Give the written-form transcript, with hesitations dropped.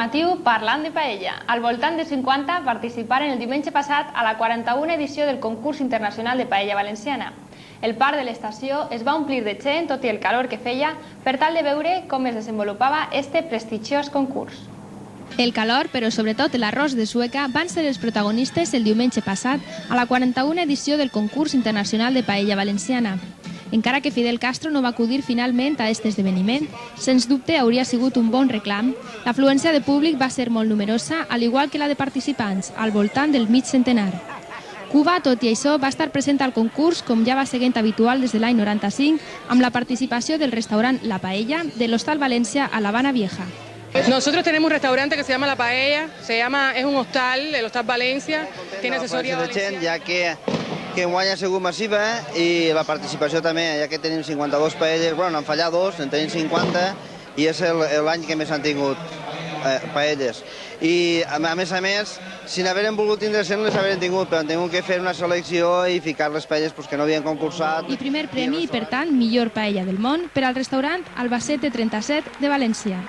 informatiu Parlant de Paella. Al voltant de 50 participaren el diumenge passat a la 41a edició del concurs internacional de paella valenciana. El parc de l'estació es va omplir de gent, tot i el calor que feia, per tal de veure com es desenvolupava este prestigiós concurs. El calor, però sobretot l'arròs de Sueca, van ser els protagonistes el diumenge passat a la 41a edició del concurs internacional de paella valenciana. Encara que Fidel Castro no va acudir finalment a aquest esdeveniment, sens dubte hauria sigut un bon reclam. L'afluència de públic va ser molt numerosa, al igual que la de participants, al voltant del mig centenar. Cuba, tot i això, va estar present al concurs, com ja va seguint habitual des de l'any 95, amb la participació del restaurant La Paella de l'Hostal Valencia a La Habana Vieja. Nosotros tenemos un restaurante que se llama La Paella, es un hostal, el Hostal Valencia, tiene asesoría valenciana. Ja que enguany ha sigut massiva i la participació també, ja que tenim 52 paelles, bueno, n'han fallat dos, en tenim 50 i és l'any que més han tingut paelles. I a més, si n'hagueren volgut tindre 100 les hagueren tingut, però han tingut que fer una selecció i ficar les paelles que no havien concursat. I primer premi, i per tant, millor paella del món per al restaurant Albacete 37 de València.